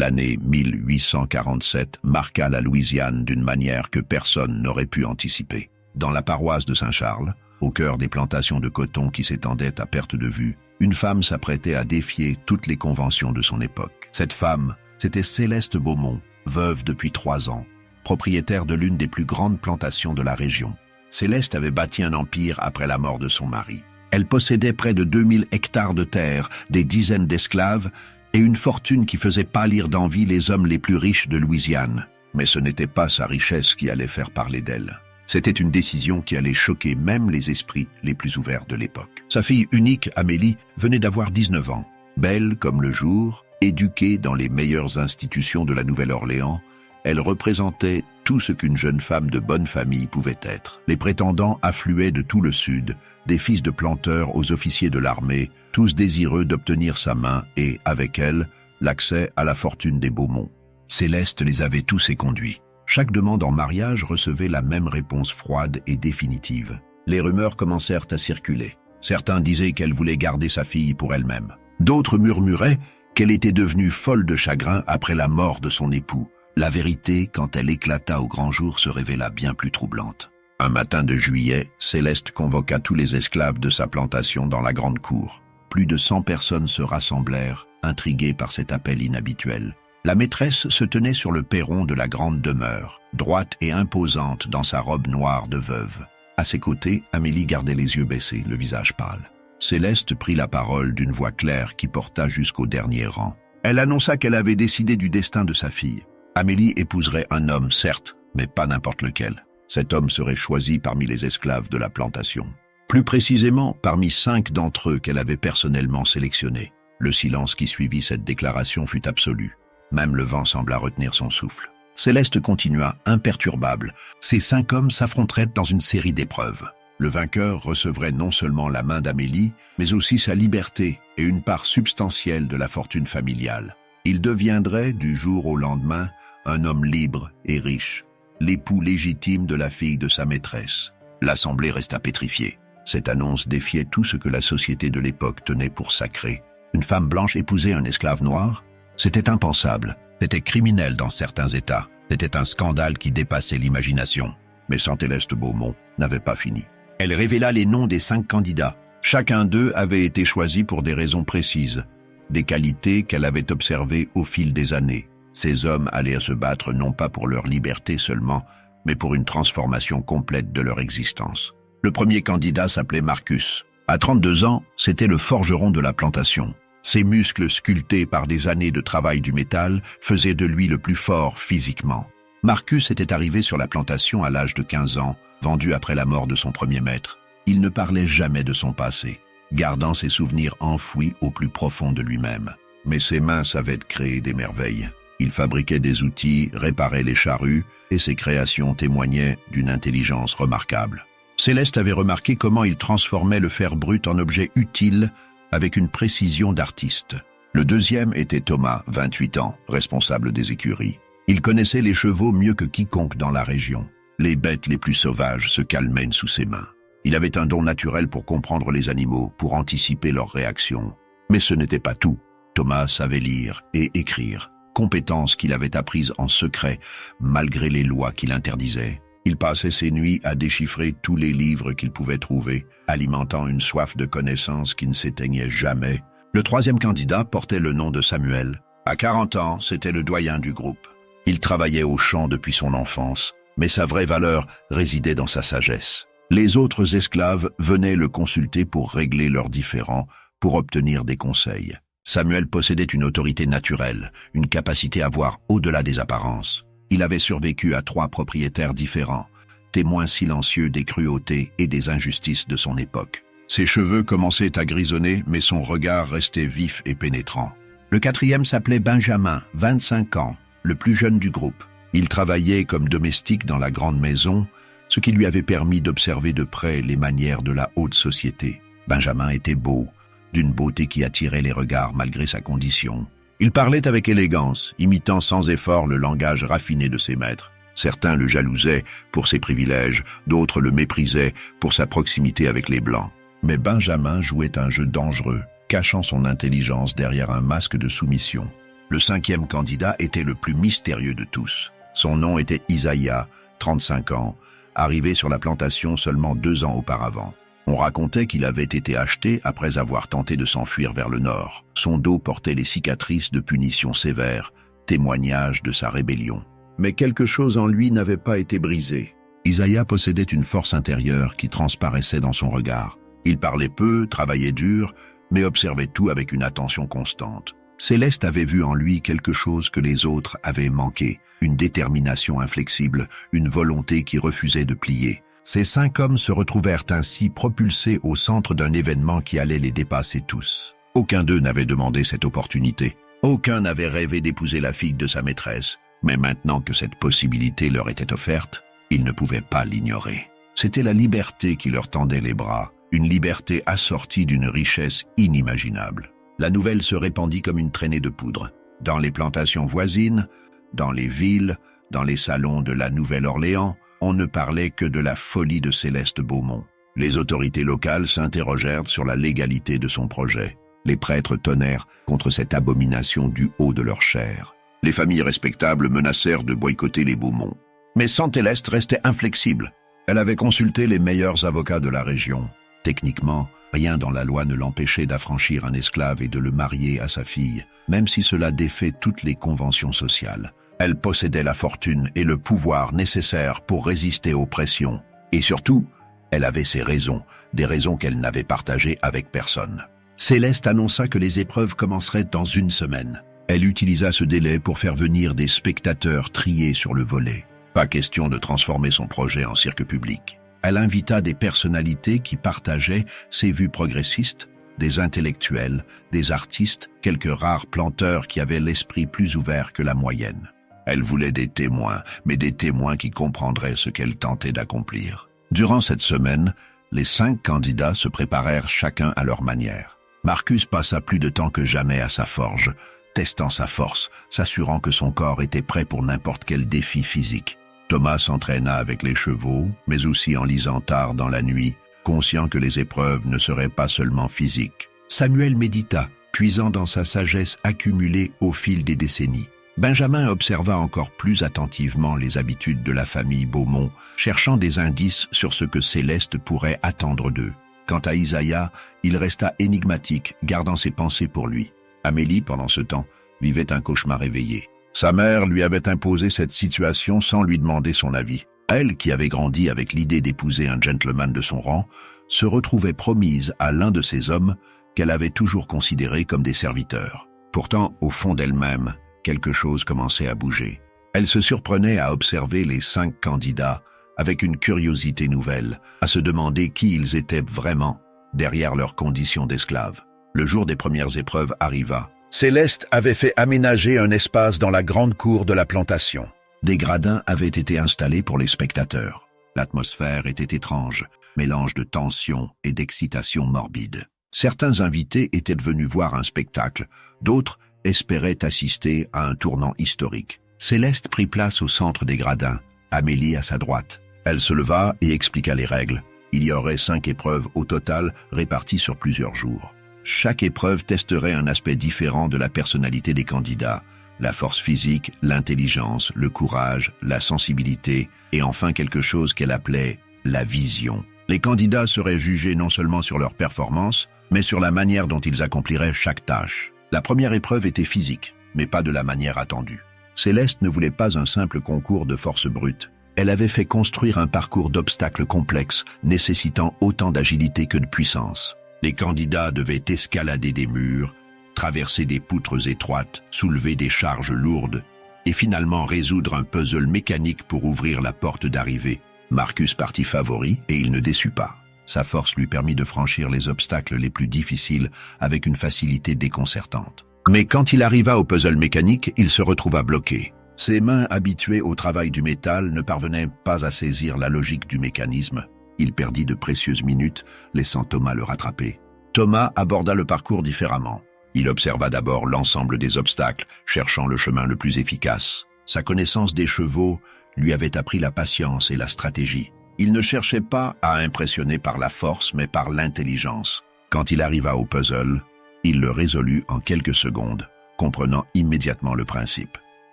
L'année 1847 marqua la Louisiane d'une manière que personne n'aurait pu anticiper. Dans la paroisse de Saint-Charles, au cœur des plantations de coton qui s'étendaient à perte de vue, une femme s'apprêtait à défier toutes les conventions de son époque. Cette femme, c'était Céleste Beaumont, veuve depuis 3 ans, propriétaire de l'une des plus grandes plantations de la région. Céleste avait bâti un empire après la mort de son mari. Elle possédait près de 2000 hectares de terre, des dizaines d'esclaves et une fortune qui faisait pâlir d'envie les hommes les plus riches de Louisiane. Mais ce n'était pas sa richesse qui allait faire parler d'elle. C'était une décision qui allait choquer même les esprits les plus ouverts de l'époque. Sa fille unique, Amélie, venait d'avoir 19 ans. Belle comme le jour, éduquée dans les meilleures institutions de la Nouvelle-Orléans, elle représentait tout ce qu'une jeune femme de bonne famille pouvait être. Les prétendants affluaient de tout le sud, des fils de planteurs aux officiers de l'armée, tous désireux d'obtenir sa main et, avec elle, l'accès à la fortune des Beaumont. Céleste les avait tous éconduits. Chaque demande en mariage recevait la même réponse froide et définitive. Les rumeurs commencèrent à circuler. Certains disaient qu'elle voulait garder sa fille pour elle-même. D'autres murmuraient qu'elle était devenue folle de chagrin après la mort de son époux. La vérité, quand elle éclata au grand jour, se révéla bien plus troublante. Un matin de juillet, Céleste convoqua tous les esclaves de sa plantation dans la grande cour. Plus de 100 personnes se rassemblèrent, intriguées par cet appel inhabituel. La maîtresse se tenait sur le perron de la grande demeure, droite et imposante dans sa robe noire de veuve. À ses côtés, Amélie gardait les yeux baissés, le visage pâle. Céleste prit la parole d'une voix claire qui porta jusqu'au dernier rang. Elle annonça qu'elle avait décidé du destin de sa fille. Amélie épouserait un homme, certes, mais pas n'importe lequel. Cet homme serait choisi parmi les esclaves de la plantation. Plus précisément, parmi 5 d'entre eux qu'elle avait personnellement sélectionnés. Le silence qui suivit cette déclaration fut absolu. Même le vent sembla retenir son souffle. Céleste continua, imperturbable. Ces 5 hommes s'affronteraient dans une série d'épreuves. Le vainqueur recevrait non seulement la main d'Amélie, mais aussi sa liberté et une part substantielle de la fortune familiale. Il deviendrait, du jour au lendemain, un homme libre et riche, l'époux légitime de la fille de sa maîtresse. L'assemblée resta pétrifiée. Cette annonce défiait tout ce que la société de l'époque tenait pour sacré. Une femme blanche épouser un esclave noir? C'était impensable. C'était criminel dans certains États. C'était un scandale qui dépassait l'imagination. Mais Céleste Beaumont n'avait pas fini. Elle révéla les noms des 5 candidats. Chacun d'eux avait été choisi pour des raisons précises, des qualités qu'elle avait observées au fil des années. Ces hommes allaient se battre non pas pour leur liberté seulement, mais pour une transformation complète de leur existence. Le premier candidat s'appelait Marcus. À 32 ans, c'était le forgeron de la plantation. Ses muscles sculptés par des années de travail du métal faisaient de lui le plus fort physiquement. Marcus était arrivé sur la plantation à l'âge de 15 ans, vendu après la mort de son premier maître. Il ne parlait jamais de son passé, gardant ses souvenirs enfouis au plus profond de lui-même. Mais ses mains savaient créer des merveilles. Il fabriquait des outils, réparait les charrues, et ses créations témoignaient d'une intelligence remarquable. Céleste avait remarqué comment il transformait le fer brut en objet utile avec une précision d'artiste. Le deuxième était Thomas, 28 ans, responsable des écuries. Il connaissait les chevaux mieux que quiconque dans la région. Les bêtes les plus sauvages se calmaient sous ses mains. Il avait un don naturel pour comprendre les animaux, pour anticiper leurs réactions. Mais ce n'était pas tout. Thomas savait lire et écrire, compétences qu'il avait apprises en secret, malgré les lois qui l'interdisaient. Il passait ses nuits à déchiffrer tous les livres qu'il pouvait trouver, alimentant une soif de connaissances qui ne s'éteignait jamais. Le troisième candidat portait le nom de Samuel. À 40 ans, c'était le doyen du groupe. Il travaillait au champ depuis son enfance, mais sa vraie valeur résidait dans sa sagesse. Les autres esclaves venaient le consulter pour régler leurs différends, pour obtenir des conseils. Samuel possédait une autorité naturelle, une capacité à voir au-delà des apparences. Il avait survécu à 3 propriétaires différents, témoins silencieux des cruautés et des injustices de son époque. Ses cheveux commençaient à grisonner, mais son regard restait vif et pénétrant. Le 4e s'appelait Benjamin, 25 ans, le plus jeune du groupe. Il travaillait comme domestique dans la grande maison, ce qui lui avait permis d'observer de près les manières de la haute société. Benjamin était beau, d'une beauté qui attirait les regards malgré sa condition. Il parlait avec élégance, imitant sans effort le langage raffiné de ses maîtres. Certains le jalousaient pour ses privilèges, d'autres le méprisaient pour sa proximité avec les Blancs. Mais Benjamin jouait un jeu dangereux, cachant son intelligence derrière un masque de soumission. Le 5e candidat était le plus mystérieux de tous. Son nom était Isaiah, 35 ans, arrivé sur la plantation seulement 2 ans auparavant. On racontait qu'il avait été acheté après avoir tenté de s'enfuir vers le nord. Son dos portait les cicatrices de punitions sévères, témoignage de sa rébellion. Mais quelque chose en lui n'avait pas été brisé. Isaiah possédait une force intérieure qui transparaissait dans son regard. Il parlait peu, travaillait dur, mais observait tout avec une attention constante. Céleste avait vu en lui quelque chose que les autres avaient manqué, une détermination inflexible, une volonté qui refusait de plier. Ces 5 hommes se retrouvèrent ainsi propulsés au centre d'un événement qui allait les dépasser tous. Aucun d'eux n'avait demandé cette opportunité. Aucun n'avait rêvé d'épouser la fille de sa maîtresse. Mais maintenant que cette possibilité leur était offerte, ils ne pouvaient pas l'ignorer. C'était la liberté qui leur tendait les bras, une liberté assortie d'une richesse inimaginable. La nouvelle se répandit comme une traînée de poudre. Dans les plantations voisines, dans les villes, dans les salons de la Nouvelle-Orléans, on ne parlait que de la folie de Céleste Beaumont. Les autorités locales s'interrogèrent sur la légalité de son projet. Les prêtres tonnèrent contre cette abomination du haut de leur chair. Les familles respectables menacèrent de boycotter les Beaumont. Mais Céleste restait inflexible. Elle avait consulté les meilleurs avocats de la région. Techniquement, rien dans la loi ne l'empêchait d'affranchir un esclave et de le marier à sa fille, même si cela défait toutes les conventions sociales. Elle possédait la fortune et le pouvoir nécessaires pour résister aux pressions. Et surtout, elle avait ses raisons, des raisons qu'elle n'avait partagées avec personne. Céleste annonça que les épreuves commenceraient dans 1 semaine. Elle utilisa ce délai pour faire venir des spectateurs triés sur le volet. Pas question de transformer son projet en cirque public. Elle invita des personnalités qui partageaient ses vues progressistes, des intellectuels, des artistes, quelques rares planteurs qui avaient l'esprit plus ouvert que la moyenne. Elle voulait des témoins, mais des témoins qui comprendraient ce qu'elle tentait d'accomplir. Durant cette semaine, les 5 candidats se préparèrent chacun à leur manière. Marcus passa plus de temps que jamais à sa forge, testant sa force, s'assurant que son corps était prêt pour n'importe quel défi physique. Thomas s'entraîna avec les chevaux, mais aussi en lisant tard dans la nuit, conscient que les épreuves ne seraient pas seulement physiques. Samuel médita, puisant dans sa sagesse accumulée au fil des décennies. Benjamin observa encore plus attentivement les habitudes de la famille Beaumont, cherchant des indices sur ce que Céleste pourrait attendre d'eux. Quant à Isaiah, il resta énigmatique, gardant ses pensées pour lui. Amélie, pendant ce temps, vivait un cauchemar éveillé. Sa mère lui avait imposé cette situation sans lui demander son avis. Elle, qui avait grandi avec l'idée d'épouser un gentleman de son rang, se retrouvait promise à l'un de ces hommes qu'elle avait toujours considérés comme des serviteurs. Pourtant, au fond d'elle-même, quelque chose commençait à bouger. Elle se surprenait à observer les 5 candidats avec une curiosité nouvelle, à se demander qui ils étaient vraiment derrière leurs conditions d'esclaves. Le jour des premières épreuves arriva. Céleste avait fait aménager un espace dans la grande cour de la plantation. Des gradins avaient été installés pour les spectateurs. L'atmosphère était étrange, mélange de tension et d'excitation morbide. Certains invités étaient venus voir un spectacle, d'autres espéraient assister à un tournant historique. Céleste prit place au centre des gradins, Amélie à sa droite. Elle se leva et expliqua les règles. Il y aurait 5 épreuves au total réparties sur plusieurs jours. Chaque épreuve testerait un aspect différent de la personnalité des candidats, la force physique, l'intelligence, le courage, la sensibilité et enfin quelque chose qu'elle appelait la vision. Les candidats seraient jugés non seulement sur leur performance, mais sur la manière dont ils accompliraient chaque tâche. La première épreuve était physique, mais pas de la manière attendue. Céleste ne voulait pas un simple concours de force brute. Elle avait fait construire un parcours d'obstacles complexes, nécessitant autant d'agilité que de puissance. Les candidats devaient escalader des murs, traverser des poutres étroites, soulever des charges lourdes, et finalement résoudre un puzzle mécanique pour ouvrir la porte d'arrivée. Marcus partit favori et il ne déçut pas. Sa force lui permit de franchir les obstacles les plus difficiles avec une facilité déconcertante. Mais quand il arriva au puzzle mécanique, il se retrouva bloqué. Ses mains habituées au travail du métal ne parvenaient pas à saisir la logique du mécanisme. Il perdit de précieuses minutes, laissant Thomas le rattraper. Thomas aborda le parcours différemment. Il observa d'abord l'ensemble des obstacles, cherchant le chemin le plus efficace. Sa connaissance des chevaux lui avait appris la patience et la stratégie. Il ne cherchait pas à impressionner par la force, mais par l'intelligence. Quand il arriva au puzzle, il le résolut en quelques secondes, comprenant immédiatement le principe.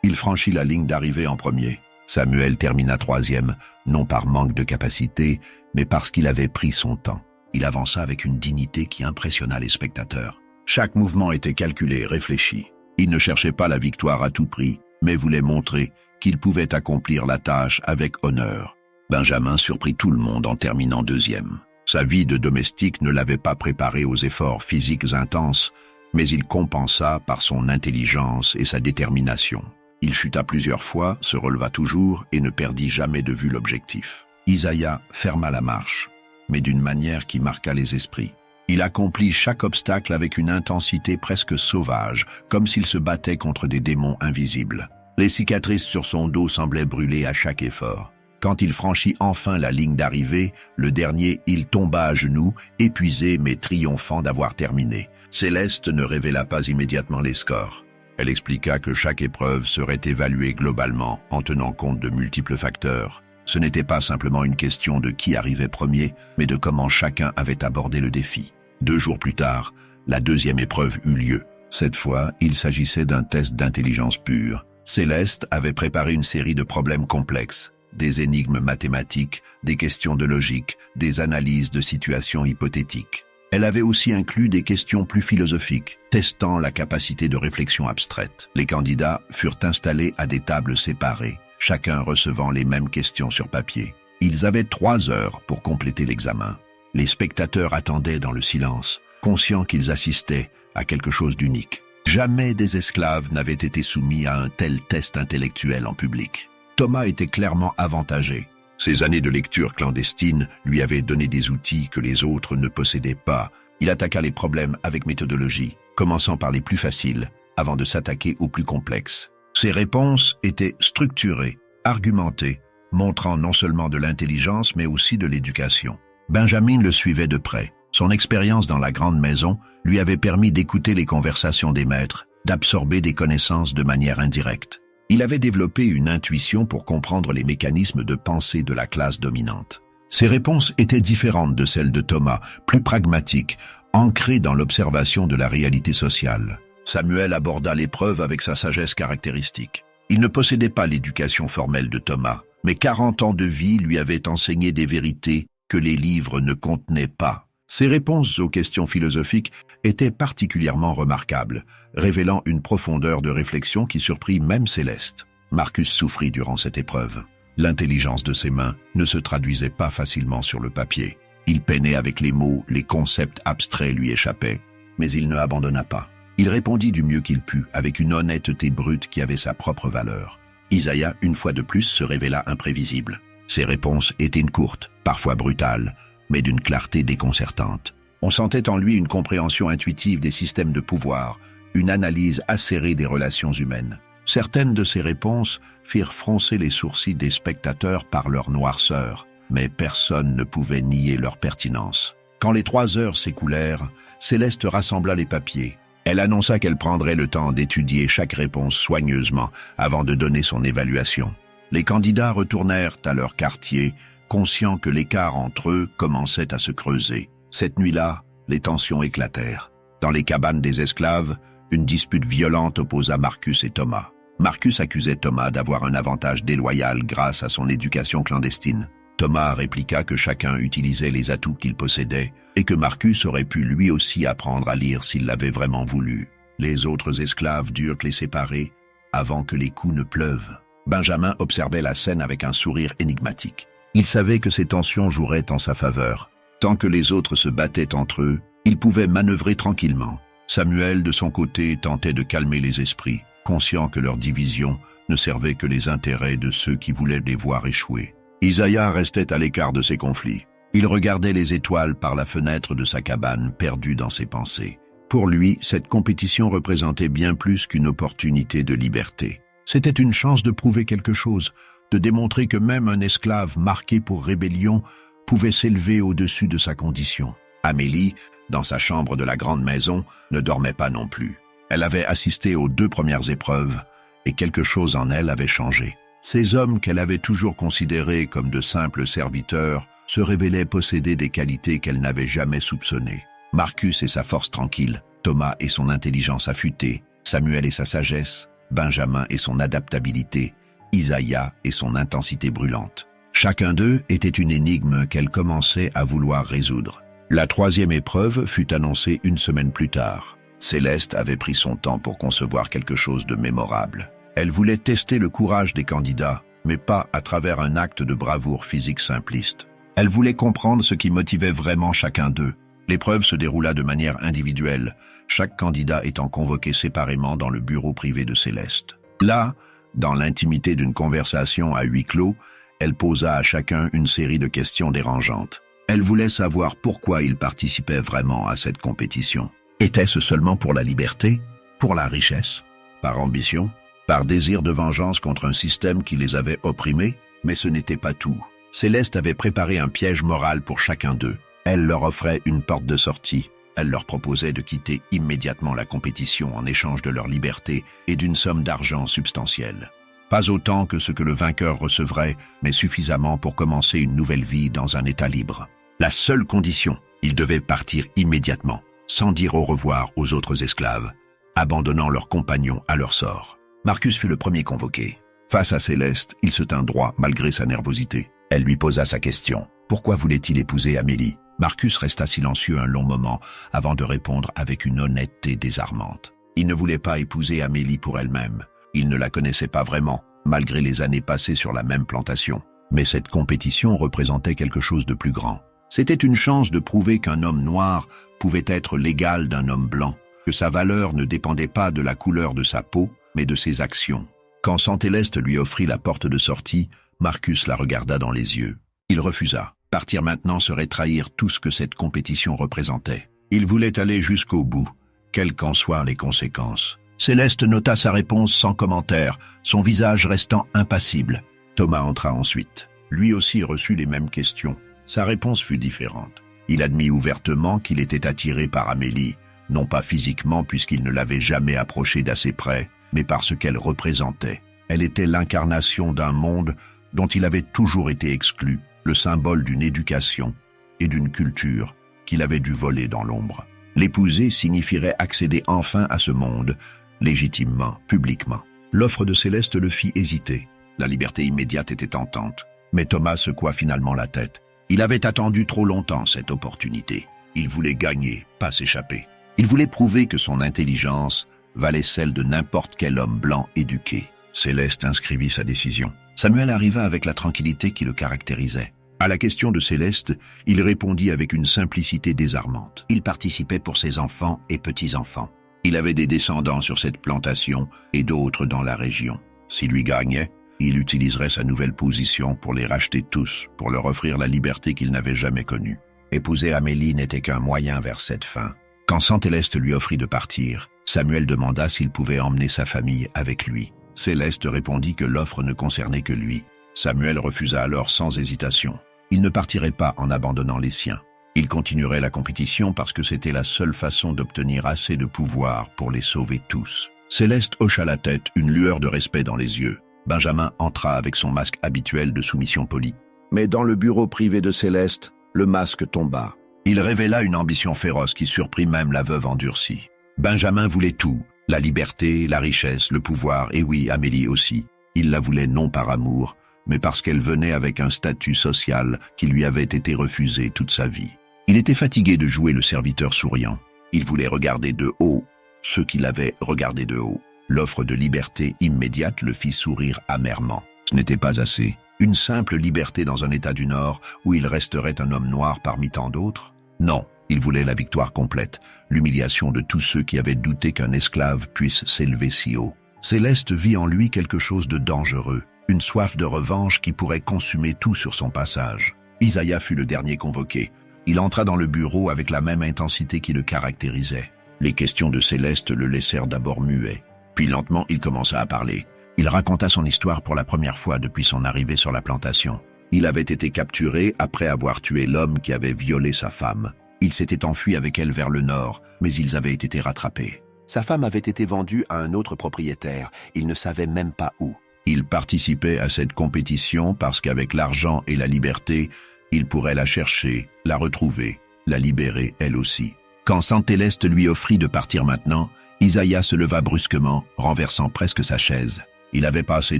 Il franchit la ligne d'arrivée en premier. Samuel termina troisième, non par manque de capacité, mais parce qu'il avait pris son temps. Il avança avec une dignité qui impressionna les spectateurs. Chaque mouvement était calculé, réfléchi. Il ne cherchait pas la victoire à tout prix, mais voulait montrer qu'il pouvait accomplir la tâche avec honneur. Benjamin surprit tout le monde en terminant deuxième. Sa vie de domestique ne l'avait pas préparé aux efforts physiques intenses, mais il compensa par son intelligence et sa détermination. Il chuta plusieurs fois, se releva toujours et ne perdit jamais de vue l'objectif. Isaiah ferma la marche, mais d'une manière qui marqua les esprits. Il accomplit chaque obstacle avec une intensité presque sauvage, comme s'il se battait contre des démons invisibles. Les cicatrices sur son dos semblaient brûler à chaque effort. Quand il franchit enfin la ligne d'arrivée, le dernier, il tomba à genoux, épuisé mais triomphant d'avoir terminé. Céleste ne révéla pas immédiatement les scores. Elle expliqua que chaque épreuve serait évaluée globalement en tenant compte de multiples facteurs. Ce n'était pas simplement une question de qui arrivait premier, mais de comment chacun avait abordé le défi. 2 jours plus tard, la deuxième épreuve eut lieu. Cette fois, il s'agissait d'un test d'intelligence pure. Céleste avait préparé une série de problèmes complexes, des énigmes mathématiques, des questions de logique, des analyses de situations hypothétiques. Elle avait aussi inclus des questions plus philosophiques, testant la capacité de réflexion abstraite. Les candidats furent installés à des tables séparées, chacun recevant les mêmes questions sur papier. Ils avaient 3 heures pour compléter l'examen. Les spectateurs attendaient dans le silence, conscients qu'ils assistaient à quelque chose d'unique. Jamais des esclaves n'avaient été soumis à un tel test intellectuel en public. Thomas était clairement avantagé. Ses années de lecture clandestine lui avaient donné des outils que les autres ne possédaient pas. Il attaqua les problèmes avec méthodologie, commençant par les plus faciles, avant de s'attaquer aux plus complexes. Ses réponses étaient structurées, argumentées, montrant non seulement de l'intelligence mais aussi de l'éducation. Benjamin le suivait de près. Son expérience dans la grande maison lui avait permis d'écouter les conversations des maîtres, d'absorber des connaissances de manière indirecte. Il avait développé une intuition pour comprendre les mécanismes de pensée de la classe dominante. Ses réponses étaient différentes de celles de Thomas, plus pragmatiques, ancrées dans l'observation de la réalité sociale. Samuel aborda l'épreuve avec sa sagesse caractéristique. Il ne possédait pas l'éducation formelle de Thomas, mais 40 ans de vie lui avaient enseigné des vérités que les livres ne contenaient pas. Ses réponses aux questions philosophiques étaient particulièrement remarquables, révélant une profondeur de réflexion qui surprit même Céleste. Marcus souffrit durant cette épreuve. L'intelligence de ses mains ne se traduisait pas facilement sur le papier. Il peinait avec les mots, les concepts abstraits lui échappaient, mais il ne abandonna pas. Il répondit du mieux qu'il put, avec une honnêteté brute qui avait sa propre valeur. Isaiah, une fois de plus, se révéla imprévisible. Ses réponses étaient courtes, parfois brutales, mais d'une clarté déconcertante. On sentait en lui une compréhension intuitive des systèmes de pouvoir, une analyse acérée des relations humaines. Certaines de ses réponses firent froncer les sourcils des spectateurs par leur noirceur, mais personne ne pouvait nier leur pertinence. Quand les 3 heures s'écoulèrent, Céleste rassembla les papiers. Elle annonça qu'elle prendrait le temps d'étudier chaque réponse soigneusement avant de donner son évaluation. Les candidats retournèrent à leur quartier, conscients que l'écart entre eux commençait à se creuser. Cette nuit-là, les tensions éclatèrent. Dans les cabanes des esclaves, une dispute violente opposa Marcus et Thomas. Marcus accusait Thomas d'avoir un avantage déloyal grâce à son éducation clandestine. Thomas répliqua que chacun utilisait les atouts qu'il possédait et que Marcus aurait pu lui aussi apprendre à lire s'il l'avait vraiment voulu. Les autres esclaves durent les séparer avant que les coups ne pleuvent. Benjamin observait la scène avec un sourire énigmatique. Il savait que ces tensions joueraient en sa faveur. Tant que les autres se battaient entre eux, il pouvait manœuvrer tranquillement. Samuel, de son côté, tentait de calmer les esprits, conscient que leur division ne servait que les intérêts de ceux qui voulaient les voir échouer. Isaiah restait à l'écart de ces conflits. Il regardait les étoiles par la fenêtre de sa cabane, perdu dans ses pensées. Pour lui, cette compétition représentait bien plus qu'une opportunité de liberté. C'était une chance de prouver quelque chose, de démontrer que même un esclave marqué pour rébellion pouvait s'élever au-dessus de sa condition. Amélie, dans sa chambre de la grande maison, ne dormait pas non plus. Elle avait assisté aux 2 premières épreuves, et quelque chose en elle avait changé. Ces hommes qu'elle avait toujours considérés comme de simples serviteurs se révélaient posséder des qualités qu'elle n'avait jamais soupçonnées. Marcus et sa force tranquille, Thomas et son intelligence affûtée, Samuel et sa sagesse, Benjamin et son adaptabilité, Isaïa et son intensité brûlante. Chacun d'eux était une énigme qu'elle commençait à vouloir résoudre. La troisième épreuve fut annoncée une semaine plus tard. Céleste avait pris son temps pour concevoir quelque chose de mémorable. Elle voulait tester le courage des candidats, mais pas à travers un acte de bravoure physique simpliste. Elle voulait comprendre ce qui motivait vraiment chacun d'eux. L'épreuve se déroula de manière individuelle, chaque candidat étant convoqué séparément dans le bureau privé de Céleste. Là, dans l'intimité d'une conversation à huis clos, elle posa à chacun une série de questions dérangeantes. Elle voulait savoir pourquoi ils participaient vraiment à cette compétition. Était-ce seulement pour la liberté? Pour la richesse? Par ambition? Par désir de vengeance contre un système qui les avait opprimés? Mais ce n'était pas tout. Céleste avait préparé un piège moral pour chacun d'eux. Elle leur offrait une porte de sortie. Elle leur proposait de quitter immédiatement la compétition en échange de leur liberté et d'une somme d'argent substantielle. Pas autant que ce que le vainqueur recevrait, mais suffisamment pour commencer une nouvelle vie dans un état libre. La seule condition, ils devaient partir immédiatement, sans dire au revoir aux autres esclaves, abandonnant leurs compagnons à leur sort. Marcus fut le premier convoqué. Face à Céleste, il se tint droit malgré sa nervosité. Elle lui posa sa question. Pourquoi voulait-il épouser Amélie? Marcus resta silencieux un long moment avant de répondre avec une honnêteté désarmante. Il ne voulait pas épouser Amélie pour elle-même. Il ne la connaissait pas vraiment, malgré les années passées sur la même plantation. Mais cette compétition représentait quelque chose de plus grand. C'était une chance de prouver qu'un homme noir pouvait être l'égal d'un homme blanc, que sa valeur ne dépendait pas de la couleur de sa peau, mais de ses actions. Quand Céleste lui offrit la porte de sortie, Marcus la regarda dans les yeux. Il refusa. Partir maintenant serait trahir tout ce que cette compétition représentait. Il voulait aller jusqu'au bout, quelles qu'en soient les conséquences. Céleste nota sa réponse sans commentaire, son visage restant impassible. Thomas entra ensuite. Lui aussi reçut les mêmes questions. Sa réponse fut différente. Il admit ouvertement qu'il était attiré par Amélie, non pas physiquement puisqu'il ne l'avait jamais approchée d'assez près, mais par ce qu'elle représentait. Elle était l'incarnation d'un monde dont il avait toujours été exclu, le symbole d'une éducation et d'une culture qu'il avait dû voler dans l'ombre. L'épouser signifierait accéder enfin à ce monde, légitimement, publiquement. L'offre de Céleste le fit hésiter. La liberté immédiate était tentante, mais Thomas secoua finalement la tête. Il avait attendu trop longtemps cette opportunité. Il voulait gagner, pas s'échapper. Il voulait prouver que son intelligence valait celle de n'importe quel homme blanc éduqué. Céleste inscrivit sa décision. Samuel arriva avec la tranquillité qui le caractérisait. À la question de Céleste, il répondit avec une simplicité désarmante. Il participait pour ses enfants et petits-enfants. Il avait des descendants sur cette plantation et d'autres dans la région. S'il lui gagnait, il utiliserait sa nouvelle position pour les racheter tous, pour leur offrir la liberté qu'il n'avait jamais connue. Épouser Amélie n'était qu'un moyen vers cette fin. Quand Céleste lui offrit de partir, Samuel demanda s'il pouvait emmener sa famille avec lui. Céleste répondit que l'offre ne concernait que lui. Samuel refusa alors sans hésitation. Il ne partirait pas en abandonnant les siens. Il continuerait la compétition parce que c'était la seule façon d'obtenir assez de pouvoir pour les sauver tous. Céleste hocha la tête, une lueur de respect dans les yeux. Benjamin entra avec son masque habituel de soumission polie. Mais dans le bureau privé de Céleste, le masque tomba. Il révéla une ambition féroce qui surprit même la veuve endurcie. Benjamin voulait tout, la liberté, la richesse, le pouvoir, et oui, Amélie aussi. Il la voulait non par amour, mais parce qu'elle venait avec un statut social qui lui avait été refusé toute sa vie. Il était fatigué de jouer le serviteur souriant. Il voulait regarder de haut ceux qui l'avaient regardé de haut. L'offre de liberté immédiate le fit sourire amèrement. Ce n'était pas assez. Une simple liberté dans un État du Nord où il resterait un homme noir parmi tant d'autres? Non, il voulait la victoire complète, l'humiliation de tous ceux qui avaient douté qu'un esclave puisse s'élever si haut. Céleste vit en lui quelque chose de dangereux, une soif de revanche qui pourrait consumer tout sur son passage. Isaïa fut le dernier convoqué. Il entra dans le bureau avec la même intensité qui le caractérisait. Les questions de Céleste le laissèrent d'abord muet. Puis lentement, il commença à parler. Il raconta son histoire pour la première fois depuis son arrivée sur la plantation. Il avait été capturé après avoir tué l'homme qui avait violé sa femme. Il s'était enfui avec elle vers le nord, mais ils avaient été rattrapés. Sa femme avait été vendue à un autre propriétaire. Il ne savait même pas où. Il participait à cette compétition parce qu'avec l'argent et la liberté, il pourrait la chercher, la retrouver, la libérer elle aussi. Quand Céleste lui offrit de partir maintenant, Isaiah se leva brusquement, renversant presque sa chaise. Il avait passé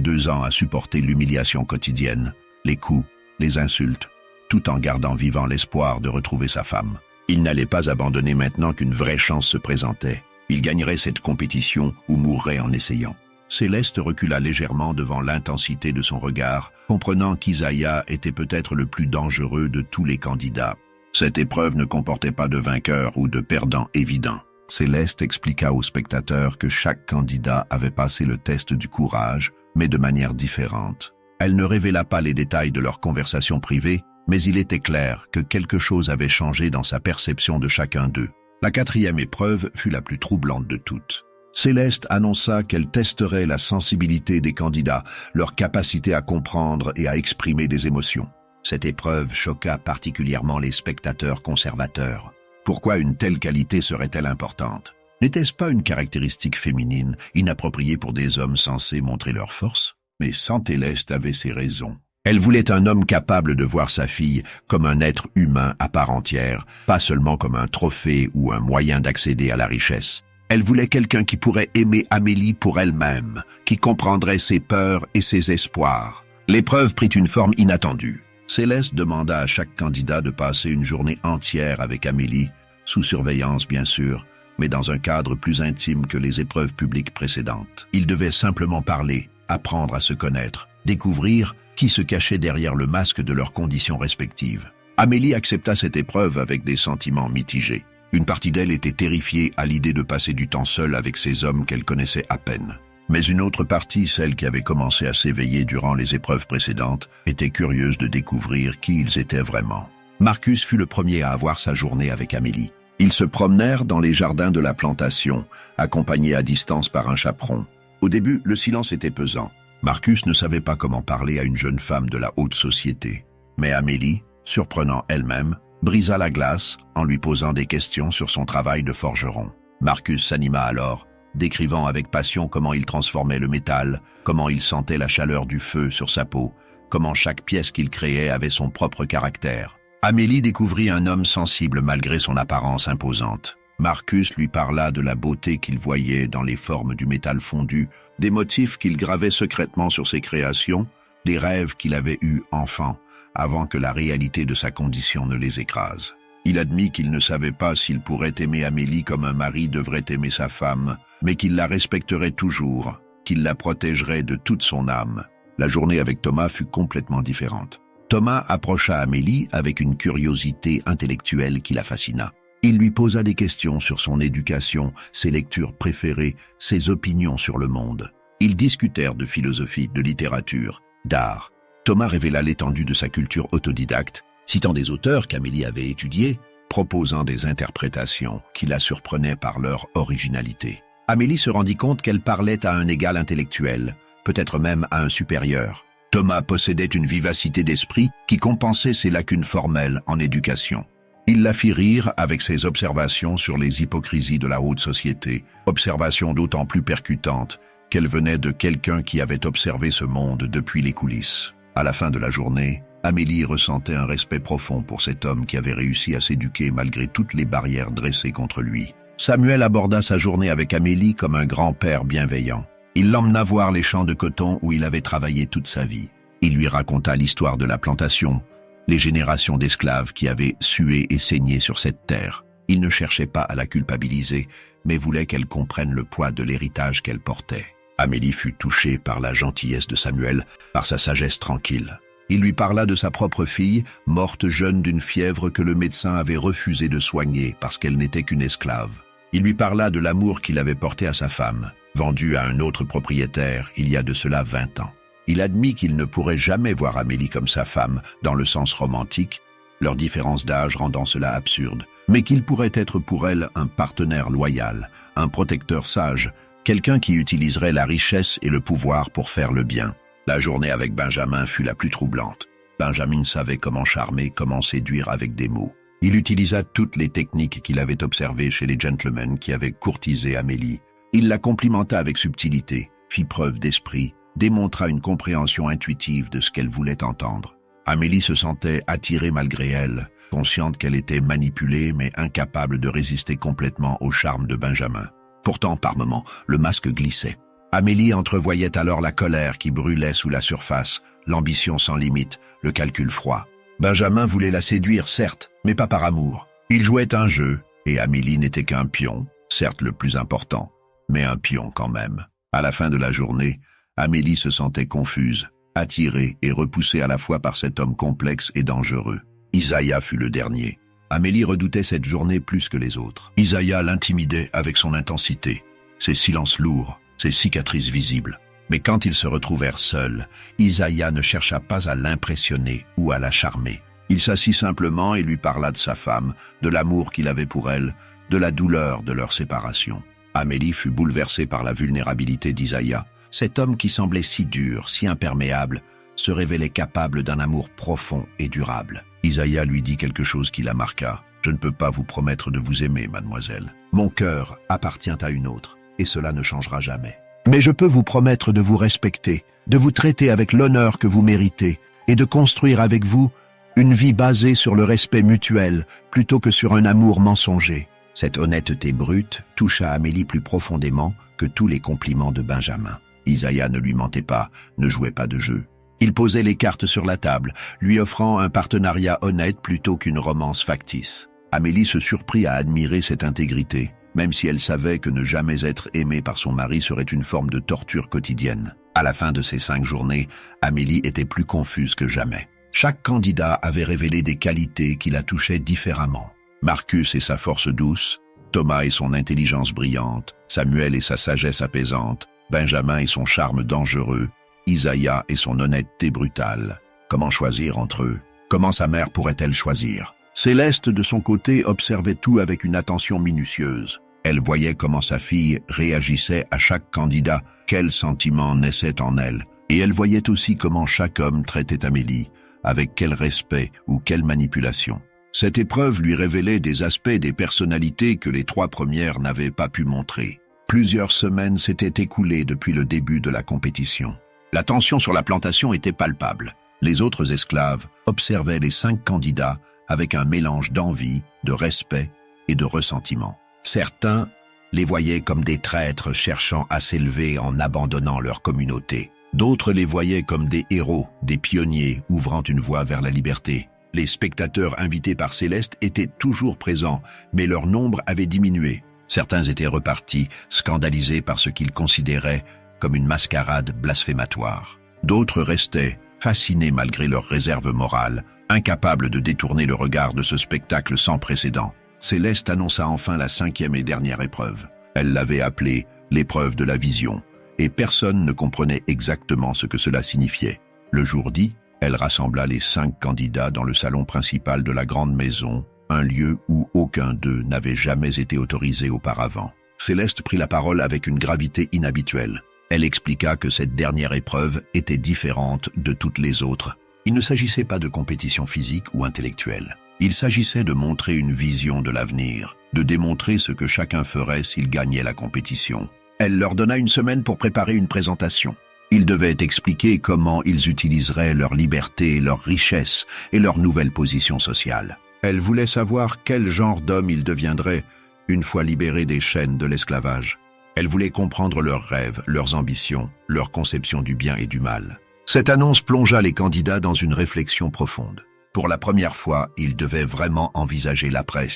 2 ans à supporter l'humiliation quotidienne, les coups, les insultes, tout en gardant vivant l'espoir de retrouver sa femme. Il n'allait pas abandonner maintenant qu'une vraie chance se présentait. Il gagnerait cette compétition ou mourrait en essayant. Céleste recula légèrement devant l'intensité de son regard, comprenant qu'Isaiah était peut-être le plus dangereux de tous les candidats. Cette épreuve ne comportait pas de vainqueur ou de perdant évident. Céleste expliqua aux spectateurs que chaque candidat avait passé le test du courage, mais de manière différente. Elle ne révéla pas les détails de leur conversation privée, mais il était clair que quelque chose avait changé dans sa perception de chacun d'eux. La 4e épreuve fut la plus troublante de toutes. Céleste annonça qu'elle testerait la sensibilité des candidats, leur capacité à comprendre et à exprimer des émotions. Cette épreuve choqua particulièrement les spectateurs conservateurs. Pourquoi une telle qualité serait-elle importante? N'était-ce pas une caractéristique féminine, inappropriée pour des hommes censés montrer leur force? Mais Céleste avait ses raisons. Elle voulait un homme capable de voir sa fille comme un être humain à part entière, pas seulement comme un trophée ou un moyen d'accéder à la richesse. Elle voulait quelqu'un qui pourrait aimer Amélie pour elle-même, qui comprendrait ses peurs et ses espoirs. L'épreuve prit une forme inattendue. Céleste demanda à chaque candidat de passer une journée entière avec Amélie, sous surveillance bien sûr, mais dans un cadre plus intime que les épreuves publiques précédentes. Ils devaient simplement parler, apprendre à se connaître, découvrir qui se cachait derrière le masque de leurs conditions respectives. Amélie accepta cette épreuve avec des sentiments mitigés. Une partie d'elle était terrifiée à l'idée de passer du temps seule avec ces hommes qu'elle connaissait à peine. Mais une autre partie, celle qui avait commencé à s'éveiller durant les épreuves précédentes, était curieuse de découvrir qui ils étaient vraiment. Marcus fut le premier à avoir sa journée avec Amélie. Ils se promenèrent dans les jardins de la plantation, accompagnés à distance par un chaperon. Au début, le silence était pesant. Marcus ne savait pas comment parler à une jeune femme de la haute société. Mais Amélie, surprenant elle-même, brisa la glace en lui posant des questions sur son travail de forgeron. Marcus s'anima alors, décrivant avec passion comment il transformait le métal, comment il sentait la chaleur du feu sur sa peau, comment chaque pièce qu'il créait avait son propre caractère. Amélie découvrit un homme sensible malgré son apparence imposante. Marcus lui parla de la beauté qu'il voyait dans les formes du métal fondu, des motifs qu'il gravait secrètement sur ses créations, des rêves qu'il avait eus enfant, avant que la réalité de sa condition ne les écrase. Il admit qu'il ne savait pas s'il pourrait aimer Amélie comme un mari devrait aimer sa femme, mais qu'il la respecterait toujours, qu'il la protégerait de toute son âme. La journée avec Thomas fut complètement différente. Thomas approcha Amélie avec une curiosité intellectuelle qui la fascina. Il lui posa des questions sur son éducation, ses lectures préférées, ses opinions sur le monde. Ils discutèrent de philosophie, de littérature, d'art. Thomas révéla l'étendue de sa culture autodidacte, citant des auteurs qu'Amélie avait étudiés, proposant des interprétations qui la surprenaient par leur originalité. Amélie se rendit compte qu'elle parlait à un égal intellectuel, peut-être même à un supérieur. Thomas possédait une vivacité d'esprit qui compensait ses lacunes formelles en éducation. Il la fit rire avec ses observations sur les hypocrisies de la haute société, observations d'autant plus percutantes qu'elles venaient de quelqu'un qui avait observé ce monde depuis les coulisses. À la fin de la journée, Amélie ressentait un respect profond pour cet homme qui avait réussi à s'éduquer malgré toutes les barrières dressées contre lui. Samuel aborda sa journée avec Amélie comme un grand-père bienveillant. Il l'emmena voir les champs de coton où il avait travaillé toute sa vie. Il lui raconta l'histoire de la plantation, les générations d'esclaves qui avaient sué et saigné sur cette terre. Il ne cherchait pas à la culpabiliser, mais voulait qu'elle comprenne le poids de l'héritage qu'elle portait. Amélie fut touchée par la gentillesse de Samuel, par sa sagesse tranquille. Il lui parla de sa propre fille, morte jeune d'une fièvre que le médecin avait refusé de soigner parce qu'elle n'était qu'une esclave. Il lui parla de l'amour qu'il avait porté à sa femme, vendue à un autre propriétaire il y a de cela 20 ans. Il admit qu'il ne pourrait jamais voir Amélie comme sa femme, dans le sens romantique, leur différence d'âge rendant cela absurde, mais qu'il pourrait être pour elle un partenaire loyal, un protecteur sage, quelqu'un qui utiliserait la richesse et le pouvoir pour faire le bien. La journée avec Benjamin fut la plus troublante. Benjamin savait comment charmer, comment séduire avec des mots. Il utilisa toutes les techniques qu'il avait observées chez les gentlemen qui avaient courtisé Amélie. Il la complimenta avec subtilité, fit preuve d'esprit, démontra une compréhension intuitive de ce qu'elle voulait entendre. Amélie se sentait attirée malgré elle, consciente qu'elle était manipulée mais incapable de résister complètement au charme de Benjamin. Pourtant, par moments, le masque glissait. Amélie entrevoyait alors la colère qui brûlait sous la surface, l'ambition sans limite, le calcul froid. Benjamin voulait la séduire, certes, mais pas par amour. Il jouait un jeu, et Amélie n'était qu'un pion, certes le plus important, mais un pion quand même. À la fin de la journée, Amélie se sentait confuse, attirée et repoussée à la fois par cet homme complexe et dangereux. Isaiah fut le dernier. Amélie redoutait cette journée plus que les autres. Isaiah l'intimidait avec son intensité, ses silences lourds, ses cicatrices visibles. Mais quand ils se retrouvèrent seuls, Isaiah ne chercha pas à l'impressionner ou à la charmer. Il s'assit simplement et lui parla de sa femme, de l'amour qu'il avait pour elle, de la douleur de leur séparation. Amélie fut bouleversée par la vulnérabilité d'Isaiah. Cet homme qui semblait si dur, si imperméable, se révélait capable d'un amour profond et durable. Isaiah lui dit quelque chose qui la marqua. « Je ne peux pas vous promettre de vous aimer, mademoiselle. Mon cœur appartient à une autre, et cela ne changera jamais. Mais je peux vous promettre de vous respecter, de vous traiter avec l'honneur que vous méritez, et de construire avec vous une vie basée sur le respect mutuel, plutôt que sur un amour mensonger. » Cette honnêteté brute toucha Amélie plus profondément que tous les compliments de Benjamin. Isaiah ne lui mentait pas, ne jouait pas de jeu. Il posait les cartes sur la table, lui offrant un partenariat honnête plutôt qu'une romance factice. Amélie se surprit à admirer cette intégrité, même si elle savait que ne jamais être aimée par son mari serait une forme de torture quotidienne. À la fin de ces 5 journées, Amélie était plus confuse que jamais. Chaque candidat avait révélé des qualités qui la touchaient différemment. Marcus et sa force douce, Thomas et son intelligence brillante, Samuel et sa sagesse apaisante, Benjamin et son charme dangereux, Isaiah et son honnêteté brutale. Comment choisir entre eux? Comment sa mère pourrait-elle choisir? Céleste, de son côté, observait tout avec une attention minutieuse. Elle voyait comment sa fille réagissait à chaque candidat, quels sentiments naissaient en elle. Et elle voyait aussi comment chaque homme traitait Amélie, avec quel respect ou quelle manipulation. Cette épreuve lui révélait des aspects des personnalités que les 3 premières n'avaient pas pu montrer. Plusieurs semaines s'étaient écoulées depuis le début de la compétition. La tension sur la plantation était palpable. Les autres esclaves observaient les 5 candidats avec un mélange d'envie, de respect et de ressentiment. Certains les voyaient comme des traîtres cherchant à s'élever en abandonnant leur communauté. D'autres les voyaient comme des héros, des pionniers ouvrant une voie vers la liberté. Les spectateurs invités par Céleste étaient toujours présents, mais leur nombre avait diminué. Certains étaient repartis, scandalisés par ce qu'ils considéraient comme une mascarade blasphématoire. D'autres restaient, fascinés malgré leur réserve morale, incapables de détourner le regard de ce spectacle sans précédent. Céleste annonça enfin la 5e et dernière épreuve. Elle l'avait appelée l'épreuve de la vision, et personne ne comprenait exactement ce que cela signifiait. Le jour dit, elle rassembla les 5 candidats dans le salon principal de la grande maison, un lieu où aucun d'eux n'avait jamais été autorisé auparavant. Céleste prit la parole avec une gravité inhabituelle. Elle expliqua que cette dernière épreuve était différente de toutes les autres. Il ne s'agissait pas de compétition physique ou intellectuelle. Il s'agissait de montrer une vision de l'avenir, de démontrer ce que chacun ferait s'il gagnait la compétition. Elle leur donna une semaine pour préparer une présentation. Ils devaient expliquer comment ils utiliseraient leur liberté, leur richesse et leur nouvelle position sociale. Elle voulait savoir quel genre d'homme ils deviendraient une fois libérés des chaînes de l'esclavage. Elle voulait comprendre leurs rêves, leurs ambitions, leur conception du bien et du mal. Cette annonce plongea les candidats dans une réflexion profonde. Pour la première fois, ils devaient vraiment envisager l'après,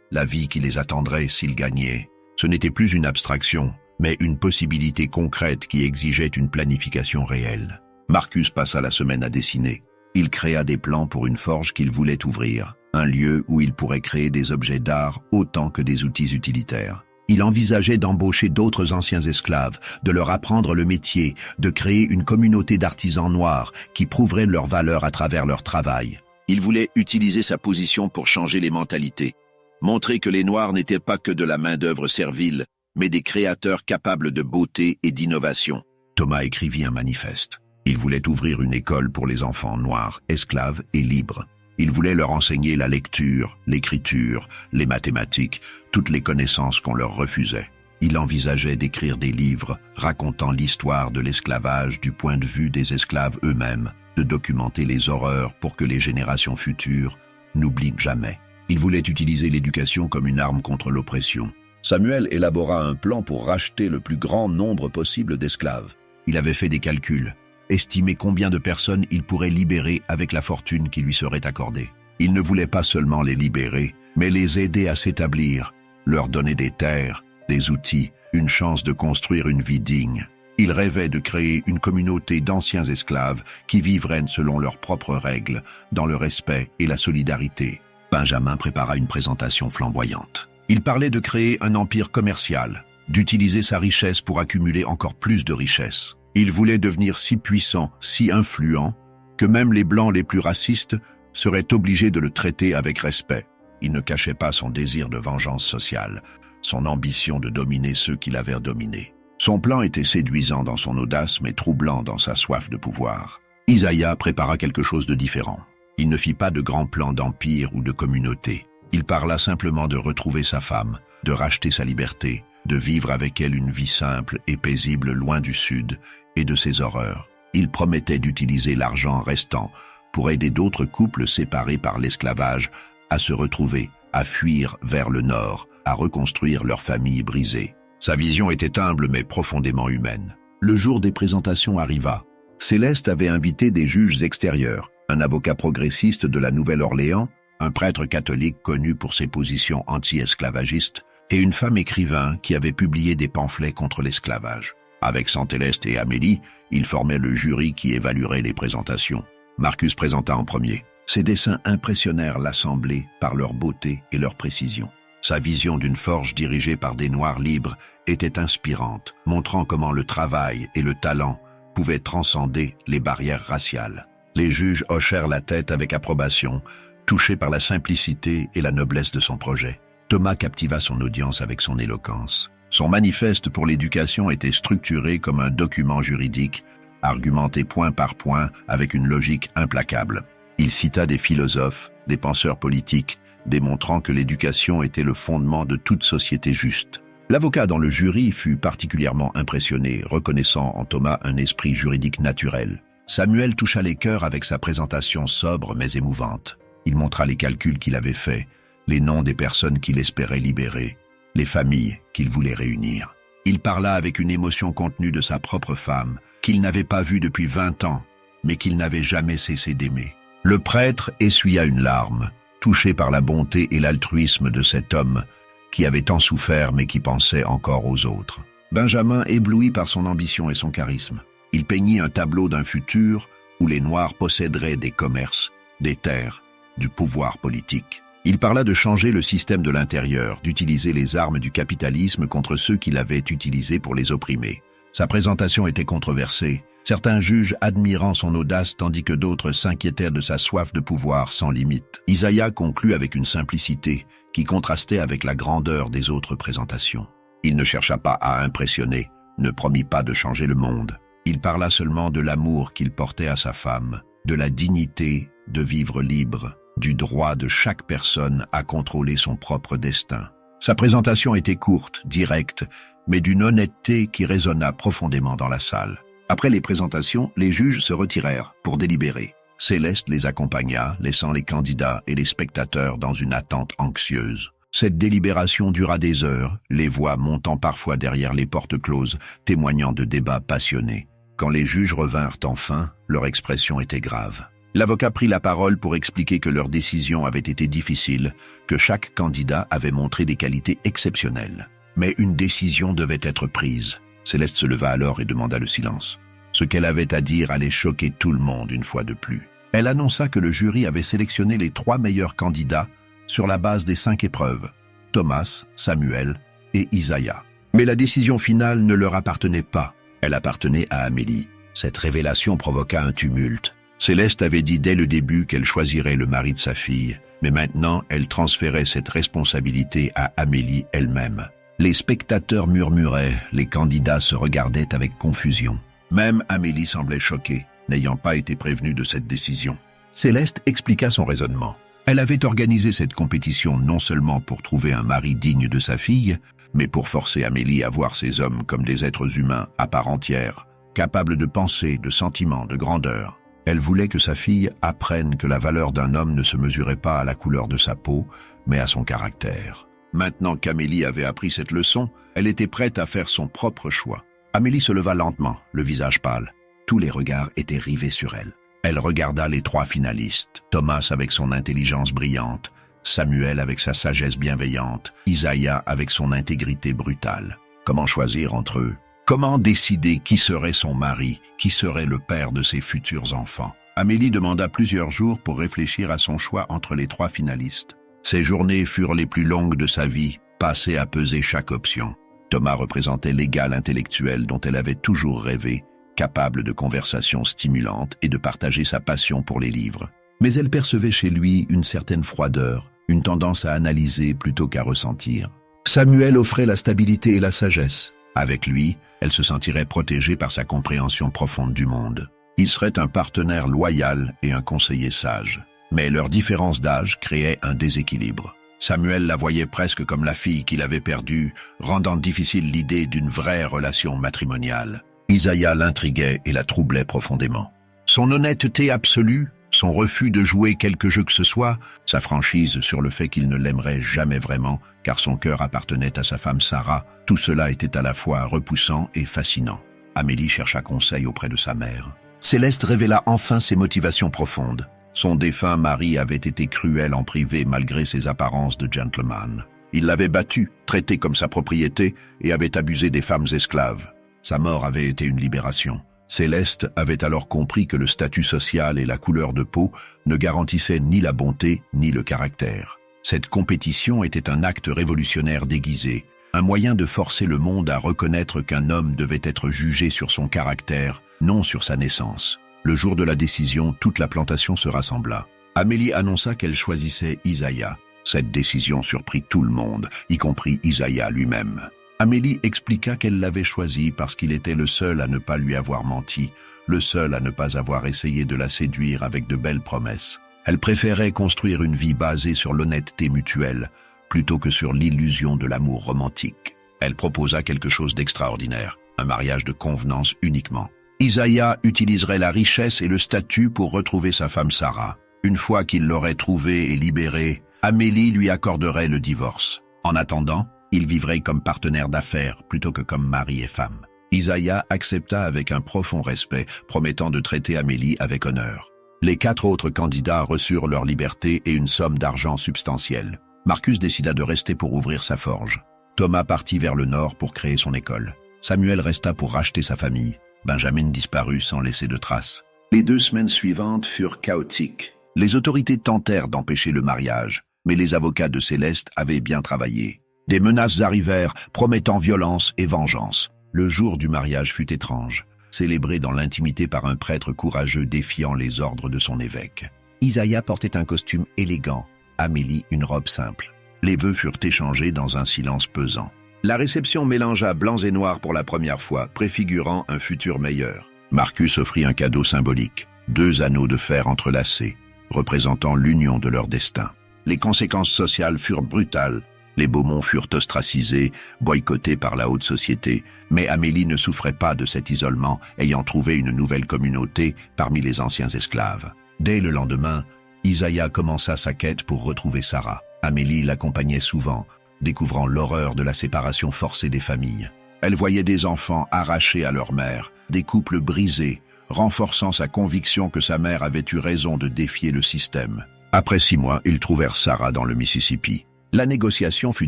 la vie qui les attendrait s'ils gagnaient. Ce n'était plus une abstraction, mais une possibilité concrète qui exigeait une planification réelle. Marcus passa la semaine à dessiner. Il créa des plans pour une forge qu'il voulait ouvrir, un lieu où il pourrait créer des objets d'art autant que des outils utilitaires. Il envisageait d'embaucher d'autres anciens esclaves, de leur apprendre le métier, de créer une communauté d'artisans noirs qui prouveraient leur valeur à travers leur travail. Il voulait utiliser sa position pour changer les mentalités, montrer que les Noirs n'étaient pas que de la main-d'œuvre servile, mais des créateurs capables de beauté et d'innovation. Thomas écrivit un manifeste. Il voulait ouvrir une école pour les enfants noirs, esclaves et libres. Il voulait leur enseigner la lecture, l'écriture, les mathématiques, toutes les connaissances qu'on leur refusait. Il envisageait d'écrire des livres racontant l'histoire de l'esclavage du point de vue des esclaves eux-mêmes, de documenter les horreurs pour que les générations futures n'oublient jamais. Il voulait utiliser l'éducation comme une arme contre l'oppression. Samuel élabora un plan pour racheter le plus grand nombre possible d'esclaves. Il avait fait des calculs, estimé combien de personnes il pourrait libérer avec la fortune qui lui serait accordée. Il ne voulait pas seulement les libérer, mais les aider à s'établir, leur donner des terres, des outils, une chance de construire une vie digne. Il rêvait de créer une communauté d'anciens esclaves qui vivraient selon leurs propres règles, dans le respect et la solidarité. Benjamin prépara une présentation flamboyante. Il parlait de créer un empire commercial, d'utiliser sa richesse pour accumuler encore plus de richesses. Il voulait devenir si puissant, si influent, que même les Blancs les plus racistes seraient obligés de le traiter avec respect. Il ne cachait pas son désir de vengeance sociale, son ambition de dominer ceux qui l'avaient dominé. Son plan était séduisant dans son audace, mais troublant dans sa soif de pouvoir. Isaïe prépara quelque chose de différent. Il ne fit pas de grands plans d'empire ou de communauté. Il parla simplement de retrouver sa femme, de racheter sa liberté, de vivre avec elle une vie simple et paisible loin du Sud et de ses horreurs. Il promettait d'utiliser l'argent restant pour aider d'autres couples séparés par l'esclavage à se retrouver, à fuir vers le Nord, à reconstruire leur famille brisée. Sa vision était humble mais profondément humaine. Le jour des présentations arriva. Céleste avait invité des juges extérieurs, un avocat progressiste de la Nouvelle-Orléans, un prêtre catholique connu pour ses positions anti-esclavagistes, et une femme écrivain qui avait publié des pamphlets contre l'esclavage. Avec Céleste et Amélie, ils formaient le jury qui évaluerait les présentations. Marcus présenta en premier. Ses dessins impressionnèrent l'assemblée par leur beauté et leur précision. Sa vision d'une forge dirigée par des Noirs libres était inspirante, montrant comment le travail et le talent pouvaient transcender les barrières raciales. Les juges hochèrent la tête avec approbation, touchés par la simplicité et la noblesse de son projet. Thomas captiva son audience avec son éloquence. Son manifeste pour l'éducation était structuré comme un document juridique, argumenté point par point avec une logique implacable. Il cita des philosophes, des penseurs politiques, démontrant que l'éducation était le fondement de toute société juste. L'avocat dans le jury fut particulièrement impressionné, reconnaissant en Thomas un esprit juridique naturel. Samuel toucha les cœurs avec sa présentation sobre mais émouvante. Il montra les calculs qu'il avait faits, les noms des personnes qu'il espérait libérer, les familles qu'il voulait réunir. Il parla avec une émotion contenue de sa propre femme, qu'il n'avait pas vue depuis 20 ans, mais qu'il n'avait jamais cessé d'aimer. Le prêtre essuya une larme, touché par la bonté et l'altruisme de cet homme qui avait tant souffert mais qui pensait encore aux autres. Benjamin ébloui par son ambition et son charisme. Il peignit un tableau d'un futur où les Noirs posséderaient des commerces, des terres, du pouvoir politique. Il parla de changer le système de l'intérieur, d'utiliser les armes du capitalisme contre ceux qui l'avaient utilisé pour les opprimer. Sa présentation était controversée, certains juges admirant son audace tandis que d'autres s'inquiétèrent de sa soif de pouvoir sans limite. Isaïe conclut avec une simplicité qui contrastait avec la grandeur des autres présentations. Il ne chercha pas à impressionner, ne promit pas de changer le monde. Il parla seulement de l'amour qu'il portait à sa femme, de la dignité de vivre libre, du droit de chaque personne à contrôler son propre destin. Sa présentation était courte, directe, mais d'une honnêteté qui résonna profondément dans la salle. Après les présentations, les juges se retirèrent pour délibérer. Céleste les accompagna, laissant les candidats et les spectateurs dans une attente anxieuse. Cette délibération dura des heures, les voix montant parfois derrière les portes closes, témoignant de débats passionnés. Quand les juges revinrent enfin, leur expression était grave. L'avocat prit la parole pour expliquer que leur décision avait été difficile, que chaque candidat avait montré des qualités exceptionnelles. Mais une décision devait être prise. Céleste se leva alors et demanda le silence. Ce qu'elle avait à dire allait choquer tout le monde une fois de plus. Elle annonça que le jury avait sélectionné les 3 meilleurs candidats sur la base des 5 épreuves, Thomas, Samuel et Isaïe. Mais la décision finale ne leur appartenait pas. Elle appartenait à Amélie. Cette révélation provoqua un tumulte. Céleste avait dit dès le début qu'elle choisirait le mari de sa fille, mais maintenant elle transférait cette responsabilité à Amélie elle-même. Les spectateurs murmuraient, les candidats se regardaient avec confusion. Même Amélie semblait choquée, n'ayant pas été prévenue de cette décision. Céleste expliqua son raisonnement. Elle avait organisé cette compétition non seulement pour trouver un mari digne de sa fille, mais pour forcer Amélie à voir ces hommes comme des êtres humains à part entière, capables de pensée, de sentiments, de grandeur. Elle voulait que sa fille apprenne que la valeur d'un homme ne se mesurait pas à la couleur de sa peau, mais à son caractère. Maintenant qu'Amélie avait appris cette leçon, elle était prête à faire son propre choix. Amélie se leva lentement, le visage pâle. Tous les regards étaient rivés sur elle. Elle regarda les 3 finalistes, Thomas avec son intelligence brillante, Samuel avec sa sagesse bienveillante, Isaiah avec son intégrité brutale. Comment choisir entre eux? Comment décider qui serait son mari, qui serait le père de ses futurs enfants? Amélie demanda plusieurs jours pour réfléchir à son choix entre les 3 finalistes. Ces journées furent les plus longues de sa vie, passées à peser chaque option. Thomas représentait l'égal intellectuel dont elle avait toujours rêvé, capable de conversations stimulantes et de partager sa passion pour les livres. Mais elle percevait chez lui une certaine froideur, une tendance à analyser plutôt qu'à ressentir. Samuel offrait la stabilité et la sagesse. Avec lui, elle se sentirait protégée par sa compréhension profonde du monde. Il serait un partenaire loyal et un conseiller sage. Mais leur différence d'âge créait un déséquilibre. Samuel la voyait presque comme la fille qu'il avait perdue, rendant difficile l'idée d'une vraie relation matrimoniale. Isaiah l'intriguait et la troublait profondément. Son honnêteté absolue, son refus de jouer quelque jeu que ce soit, sa franchise sur le fait qu'il ne l'aimerait jamais vraiment, car son cœur appartenait à sa femme Sarah, tout cela était à la fois repoussant et fascinant. Amélie chercha conseil auprès de sa mère. Céleste révéla enfin ses motivations profondes. Son défunt mari avait été cruel en privé malgré ses apparences de gentleman. Il l'avait battue, traitée comme sa propriété, et avait abusé des femmes esclaves. Sa mort avait été une libération. Céleste avait alors compris que le statut social et la couleur de peau ne garantissaient ni la bonté ni le caractère. Cette compétition était un acte révolutionnaire déguisé, un moyen de forcer le monde à reconnaître qu'un homme devait être jugé sur son caractère, non sur sa naissance. Le jour de la décision, toute la plantation se rassembla. Amélie annonça qu'elle choisissait Isaiah. Cette décision surprit tout le monde, y compris Isaiah lui-même. Amélie expliqua qu'elle l'avait choisi parce qu'il était le seul à ne pas lui avoir menti, le seul à ne pas avoir essayé de la séduire avec de belles promesses. Elle préférait construire une vie basée sur l'honnêteté mutuelle, plutôt que sur l'illusion de l'amour romantique. Elle proposa quelque chose d'extraordinaire, un mariage de convenance uniquement. Isaiah utiliserait la richesse et le statut pour retrouver sa femme Sarah. Une fois qu'il l'aurait trouvée et libérée, Amélie lui accorderait le divorce. En attendant, ils vivraient comme partenaires d'affaires plutôt que comme mari et femme. Isaiah accepta avec un profond respect, promettant de traiter Amélie avec honneur. Les 4 autres candidats reçurent leur liberté et une somme d'argent substantielle. Marcus décida de rester pour ouvrir sa forge. Thomas partit vers le nord pour créer son école. Samuel resta pour racheter sa famille. Benjamin disparut sans laisser de traces. Les 2 semaines suivantes furent chaotiques. Les autorités tentèrent d'empêcher le mariage, mais les avocats de Céleste avaient bien travaillé. Des menaces arrivèrent, promettant violence et vengeance. Le jour du mariage fut étrange, célébré dans l'intimité par un prêtre courageux défiant les ordres de son évêque. Isaiah portait un costume élégant, Amélie une robe simple. Les vœux furent échangés dans un silence pesant. La réception mélangea blancs et noirs pour la première fois, préfigurant un futur meilleur. Marcus offrit un cadeau symbolique, 2 anneaux de fer entrelacés, représentant l'union de leur destin. Les conséquences sociales furent brutales. Les Beaumont furent ostracisés, boycottés par la haute société, mais Amélie ne souffrait pas de cet isolement, ayant trouvé une nouvelle communauté parmi les anciens esclaves. Dès le lendemain, Isaiah commença sa quête pour retrouver Sarah. Amélie l'accompagnait souvent, découvrant l'horreur de la séparation forcée des familles. Elle voyait des enfants arrachés à leur mère, des couples brisés, renforçant sa conviction que sa mère avait eu raison de défier le système. Après 6 mois, ils trouvèrent Sarah dans le Mississippi. La négociation fut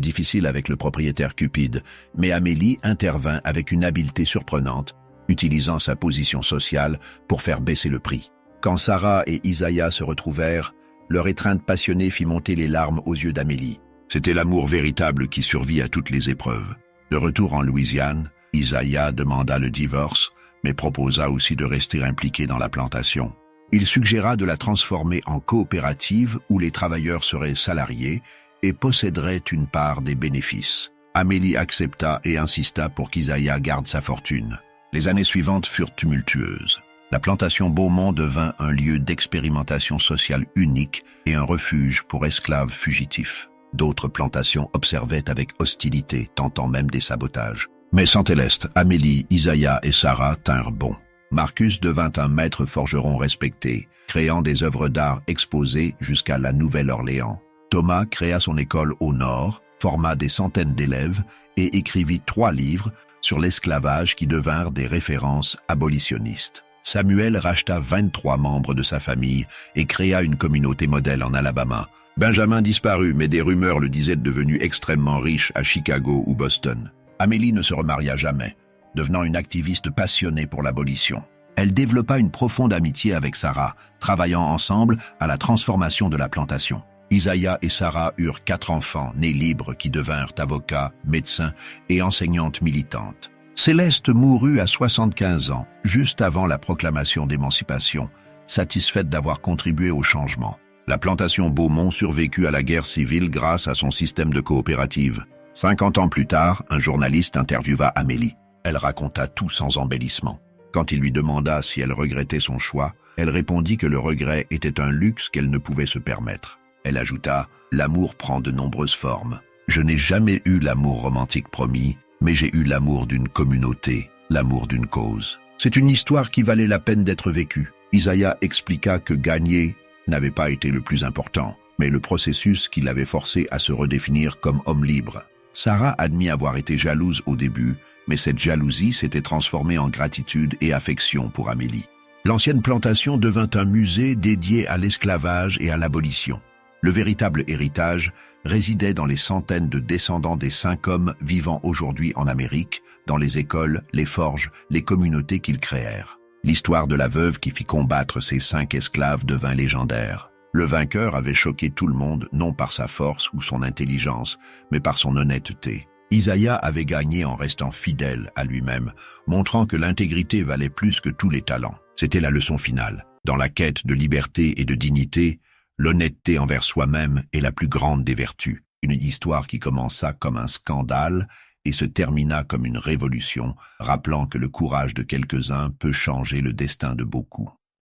difficile avec le propriétaire cupide, mais Amélie intervint avec une habileté surprenante, utilisant sa position sociale pour faire baisser le prix. Quand Sarah et Isaiah se retrouvèrent, leur étreinte passionnée fit monter les larmes aux yeux d'Amélie. C'était l'amour véritable qui survit à toutes les épreuves. De retour en Louisiane, Isaiah demanda le divorce, mais proposa aussi de rester impliqué dans la plantation. Il suggéra de la transformer en coopérative où les travailleurs seraient salariés et posséderaient une part des bénéfices. Amélie accepta et insista pour qu'Isaiah garde sa fortune. Les années suivantes furent tumultueuses. La plantation Beaumont devint un lieu d'expérimentation sociale unique et un refuge pour esclaves fugitifs. D'autres plantations observaient avec hostilité, tentant même des sabotages. Mais sans Céleste, Amélie, Isaiah et Sarah tinrent bon. Marcus devint un maître forgeron respecté, créant des œuvres d'art exposées jusqu'à la Nouvelle-Orléans. Thomas créa son école au nord, forma des centaines d'élèves et écrivit 3 livres sur l'esclavage qui devinrent des références abolitionnistes. Samuel racheta 23 membres de sa famille et créa une communauté modèle en Alabama. Benjamin disparut, mais des rumeurs le disaient devenu extrêmement riche à Chicago ou Boston. Amélie ne se remaria jamais, devenant une activiste passionnée pour l'abolition. Elle développa une profonde amitié avec Sarah, travaillant ensemble à la transformation de la plantation. Isaiah et Sarah eurent 4 enfants, nés libres, qui devinrent avocats, médecins et enseignantes militantes. Céleste mourut à 75 ans, juste avant la proclamation d'émancipation, satisfaite d'avoir contribué au changement. La plantation Beaumont survécut à la guerre civile grâce à son système de coopérative. 50 ans plus tard, un journaliste interviewa Amélie. Elle raconta tout sans embellissement. Quand il lui demanda si elle regrettait son choix, elle répondit que le regret était un luxe qu'elle ne pouvait se permettre. Elle ajouta « L'amour prend de nombreuses formes. Je n'ai jamais eu l'amour romantique promis, mais j'ai eu l'amour d'une communauté, l'amour d'une cause. C'est une histoire qui valait la peine d'être vécue. » Isaiah expliqua que gagner n'avait pas été le plus important, mais le processus qui l'avait forcé à se redéfinir comme homme libre. Sarah admit avoir été jalouse au début, mais cette jalousie s'était transformée en gratitude et affection pour Amélie. L'ancienne plantation devint un musée dédié à l'esclavage et à l'abolition. Le véritable héritage résidait dans les centaines de descendants des 5 hommes vivant aujourd'hui en Amérique, dans les écoles, les forges, les communautés qu'ils créèrent. L'histoire de la veuve qui fit combattre ces 5 esclaves devint légendaire. Le vainqueur avait choqué tout le monde, non par sa force ou son intelligence, mais par son honnêteté. Isaiah avait gagné en restant fidèle à lui-même, montrant que l'intégrité valait plus que tous les talents. C'était la leçon finale. Dans la quête de liberté et de dignité, l'honnêteté envers soi-même est la plus grande des vertus. Une histoire qui commença comme un scandale et se termina comme une révolution, rappelant que le courage de quelques-uns peut changer le destin de beaucoup.